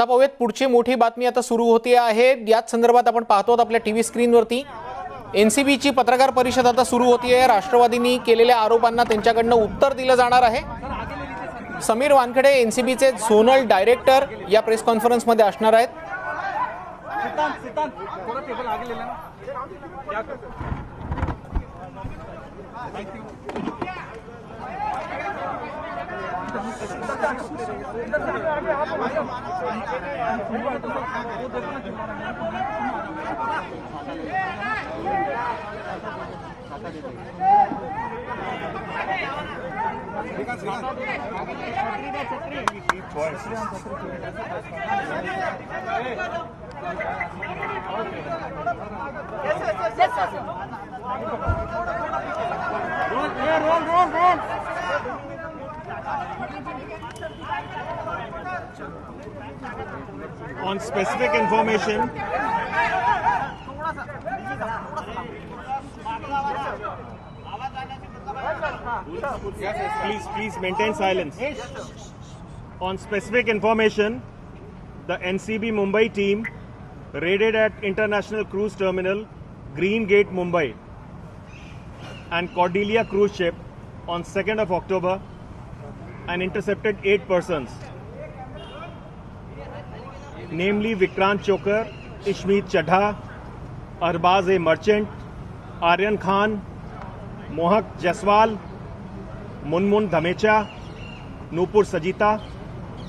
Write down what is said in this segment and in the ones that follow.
आता पाहूयात पुढची मोठी बातमी आता सुरू होते आहे। याच संदर्भात आपण पाहतो आपल्या टीव्ही स्क्रीनवरती एनसीबीची पत्रकार परिषद आता सुरू होतीये। राष्ट्रवादींनी केलेल्या आरोपांना त्यांच्याकडनं उत्तर दिलं जाणार आहे। समीर वानखेडे एनसीबीचे झोनल डायरेक्टर या प्रेस कॉन्फरन्स मध्ये असणार आहेत। On specific information, please maintain silence. On specific information, the NCB Mumbai team raided at International Cruise Terminal, Green Gate, Mumbai, and Cordelia cruise ship on 2nd of October and intercepted 8 persons, namely Vikrant Chokar, Ishmeet Chadha, Arbaz a Merchant, Aryan Khan, Mohak Jaiswal, Munmun Dhamecha, Nupur Sajita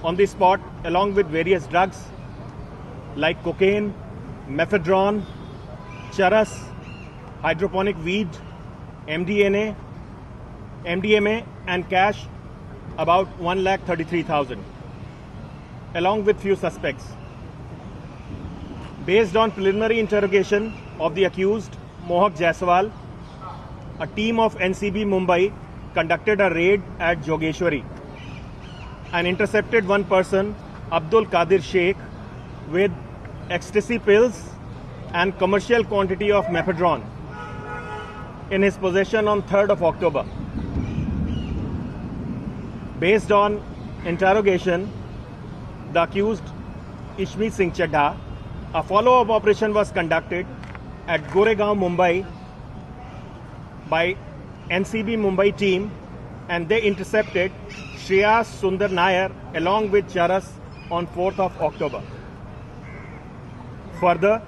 on the spot, along with various drugs like cocaine, mephedrone, charas, hydroponic weed, MDMA, and cash about 1,33,000, along with few suspects. Based on preliminary interrogation of the accused, Mohak Jaiswal, a team of NCB Mumbai conducted a raid at Jogeshwari and intercepted one person, Abdul Qadir Sheikh, with ecstasy pills and commercial quantity of mephedrone in his possession on 3rd of October. Based on interrogation, the accused Ishmeet Singh Chadha, a follow-up operation was conducted at Goregaon, Mumbai by NCB Mumbai team, and they intercepted Shreyas Sundar Nair along with Charas on 4th of October. Further,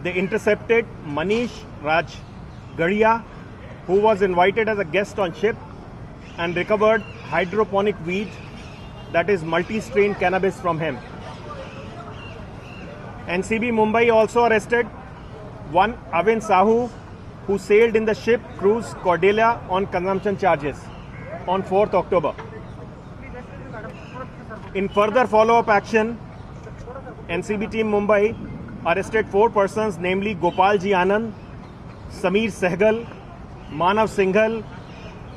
they intercepted Manish Raj Gadia, who was invited as a guest on ship, and recovered hydroponic weed, that is multi-strain cannabis, from him. NCB Mumbai also arrested one Avin Sahu, who sailed in the ship cruise Cordelia on consumption charges on 4th October. In further follow-up action, NCB team Mumbai arrested 4 persons, namely Gopal Ji Anand, Sameer Sehgal, Manav Singhal,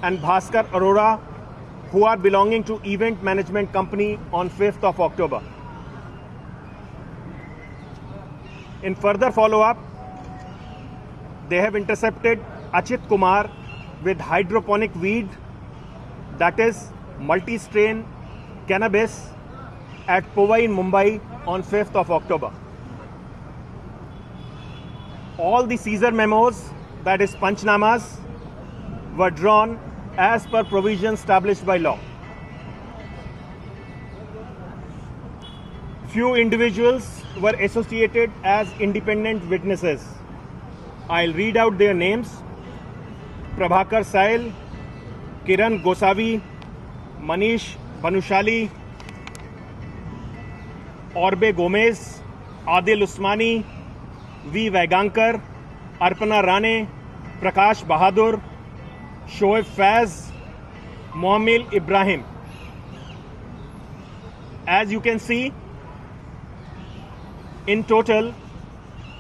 and Bhaskar Arora, who are belonging to Event Management Company on 5th of October. In further follow-up, they have intercepted Achit Kumar with hydroponic weed, that is multi-strain cannabis, at Powai in Mumbai on 5th of October. All the seizure memos, that is Panchnamas, were drawn as per provisions established by law. Few individuals were associated as independent witnesses. I'll read out their names: Prabhakar Sail, Kiran Gosavi, Manish Banushali, Orbe Gomez, Adil Usmani, V. Vaigankar, Arpana Rane, Prakash Bahadur, Shoaib Faz, Mohammed Ibrahim. As you can see, in total,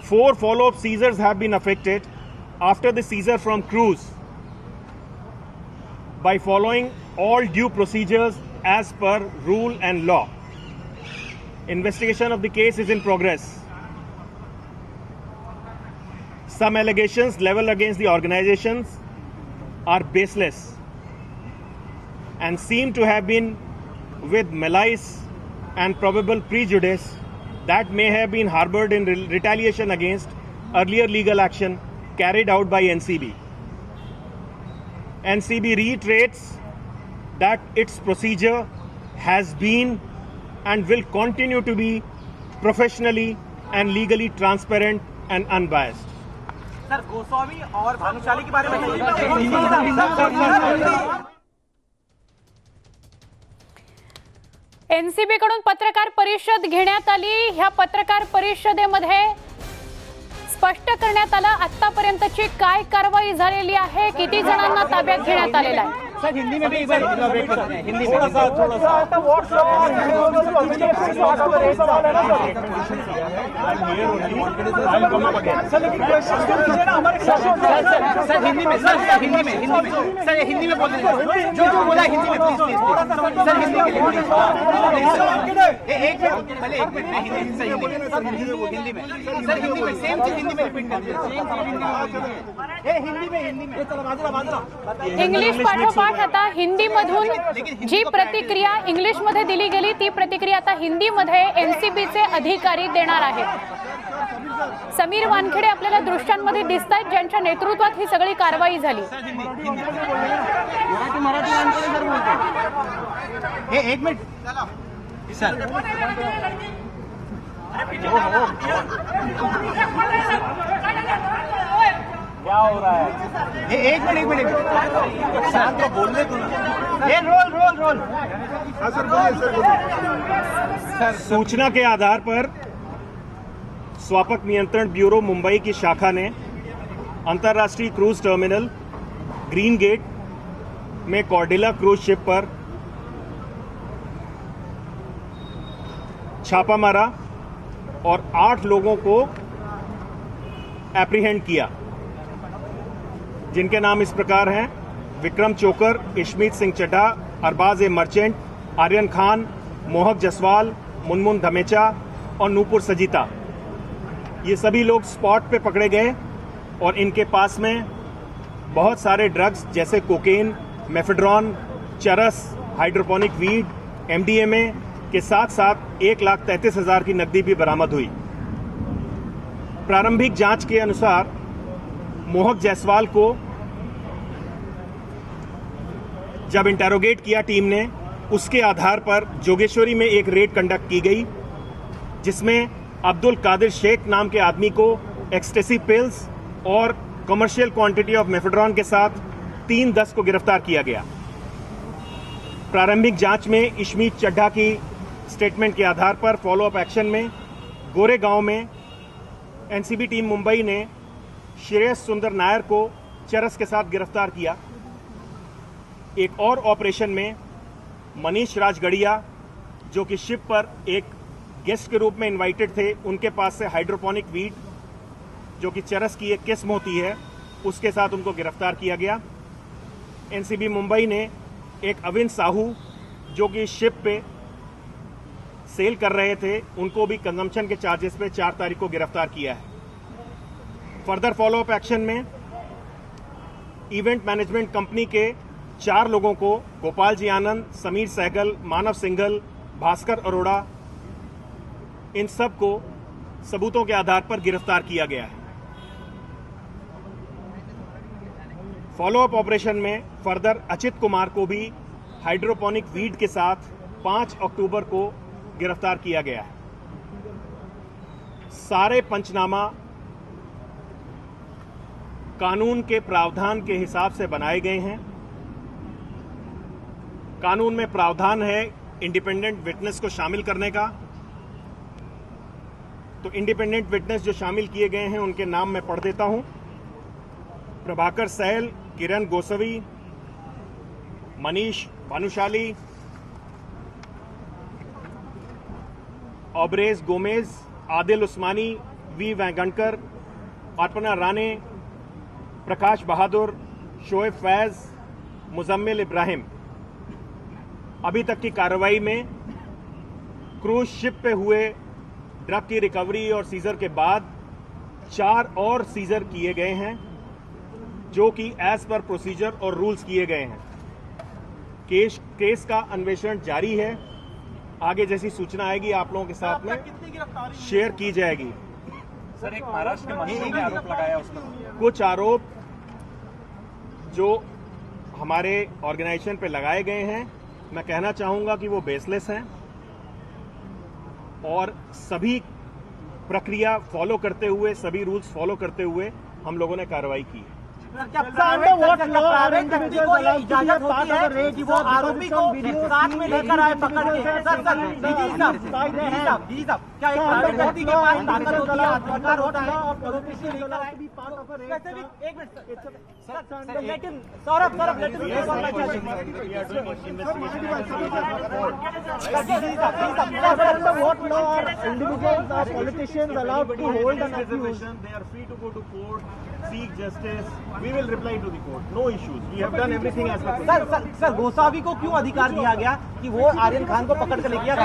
4 follow-up seizures have been effected after the seizure from cruise by following all due procedures as per rule and law. Investigation of the case is in progress. Some allegations leveled against the organizations are baseless and seem to have been with malice and probable prejudice that may have been harbored in retaliation against earlier legal action carried out by NCB. NCB reiterates that its procedure has been and will continue to be professionally and legally transparent and unbiased. Sir Goswami और भानुशाली के बारे में NCB कडून पत्रकार परिषद घेण्यात आली। ह्या पत्रकार परिषदेमध्ये स्पष्ट करण्यात आलं आतापर्यंतची काय कारवाई झालेली आहे, किती जणांना ताब्यात घेण्यात आलेलं आहे। सर हिंदी में भी एक बार ब्रेक करते हैं, हिंदी में थोड़ा सा सर हिंदी में सर हिंदी में बोल दीजिए, जो बोला हिंदी में प्लीज प्लीज सर हिंदी के लिए एक मिनट पहले एक मिनट हिंदी में सर हिंदी में सेम चीज हिंदी में रिपीट कर दीजिए, हिंदी में इंग्लिश पाठोपाठ आता हिंदी मधून जी प्रतिक्रिया इंग्लिश मध्ये दिली गेली ती प्रतिक्रिया आता हिंदी मध्ये एनसीबीचे अधिकारी देणार आहेत। समीर वानखेडे आपल्याला दृश्यांमध्ये दिसतात ज्यांच्या नेतृत्वात ही सगळी कारवाई झाली। एक मिनट सर क्या हो रहा है? एक मिनट शांत को बोलने दो। रोल सूचना के आधार पर स्वापक नियंत्रण ब्यूरो मुंबई की शाखा ने अंतर्राष्ट्रीय क्रूज टर्मिनल ग्रीन गेट में कॉर्डिला क्रूज शिप पर छापा मारा और 8 लोगों को एप्रीहेंड किया, जिनके नाम इस प्रकार हैं: विक्रम चोकर, इशमीत सिंह चड्ढा, अरबाज ए मर्चेंट, आर्यन खान, मोहक जसवाल, मुनमुन धमेचा और नूपुर सजीता। ये सभी लोग स्पॉट पे पकड़े गए और इनके पास में बहुत सारे ड्रग्स जैसे कोकेन, मेफेड्रॉन, चरस, हाइड्रोपोनिक वीड, MDMA के साथ साथ 1,33,000 की नकदी भी बरामद हुई। प्रारंभिक जांच के अनुसार मोहक जायसवाल को जब इंटेरोगेट किया टीम ने, उसके आधार पर जोगेश्वरी में एक रेड कंडक्ट की गई, जिसमें अब्दुल कादिर शेख नाम के आदमी को एक्सटेसी पिल्स और कमर्शियल क्वांटिटी ऑफ मेफेड्रॉन के साथ 3/10 को गिरफ्तार किया गया। प्रारंभिक जांच में इशमीत चड्ढा की स्टेटमेंट के आधार पर फॉलोअप एक्शन में गोरेगांव में एनसीबी टीम मुंबई ने श्रेयस सुंदर नायर को चरस के साथ गिरफ्तार किया। एक और ऑपरेशन में मनीष राजगढ़िया, जो कि शिप पर एक गेस्ट के रूप में इनवाइटेड थे, उनके पास से हाइड्रोपोनिक वीड, जो कि चरस की एक किस्म होती है, उसके साथ उनको गिरफ्तार किया गया। एनसीबी मुंबई ने एक अविन साहू, जो कि शिप पे सेल कर रहे थे, उनको भी कंजम्पशन के चार्जेस पे 4 तारीख को गिरफ्तार किया है। फर्दर फॉलोअप एक्शन में इवेंट मैनेजमेंट कंपनी के 4 लोगों को, गोपाल जी आनंद, समीर सहगल, मानव सिंघल, भास्कर अरोड़ा, इन सब को सबूतों के आधार पर गिरफ्तार किया गया है। फॉलोअप ऑपरेशन में फर्दर अचित कुमार को भी हाइड्रोपोनिक वीड के साथ 5 अक्टूबर को गिरफ्तार किया गया है। सारे पंचनामा कानून के प्रावधान के हिसाब से बनाए गए हैं। कानून में प्रावधान है इंडिपेंडेंट विटनेस को शामिल करने का। तो इंडिपेंडेंट विटनेस जो शामिल किए गए हैं उनके नाम मैं पढ़ देता हूं: प्रभाकर सहल, किरण गोसवी, मनीष भानुशाली, ऑब्रेज गोमेज, आदिल उस्मानी, वी वैंगणकर, अर्पणा राणे, प्रकाश बहादुर, शोएब फैज, मुजम्मिल इब्राहिम। अभी तक की कार्रवाई में क्रूज शिप पे हुए ड्रग की रिकवरी और सीजर के बाद 4 और सीजर किए गए हैं, जो कि एज पर प्रोसीजर और रूल्स किए गए हैं। केस का अन्वेषण जारी है। आगे जैसी सूचना आएगी आप लोगों के साथ में शेयर की जाएगी। सर, एक महाराष्ट्र के मंत्री ने आरोप लगाया उस पर। कुछ आरोप जो हमारे ऑर्गेनाइजेशन पे लगाए गए हैं, मैं कहना चाहूंगा कि वो बेसलेस हैं और सभी प्रक्रिया फॉलो करते हुए, सभी रूल्स फॉलो करते हुए हम लोगों ने कार्रवाई की है। प्राइवेट व्यक्ति को ये इजाजत होती है कि वो आरोपी को साथ में लेकर आए पकड़ के? सर डीजी साहब, क्या एक प्राइवेट व्यक्ति के पास ताकत होती है, अधिकार होता है आरोपी से लेकर आए? एक minute sir, let him Saurabh let What law are individuals or politicians allowed to hold an accused? They are free to go to court, seek justice. We will reply to the court. No issues. We have done everything as per procedure. Sir Gosavi को क्यों अधिकार दिया गया कि वो आर्यन खान को पकड़ कर ले गया?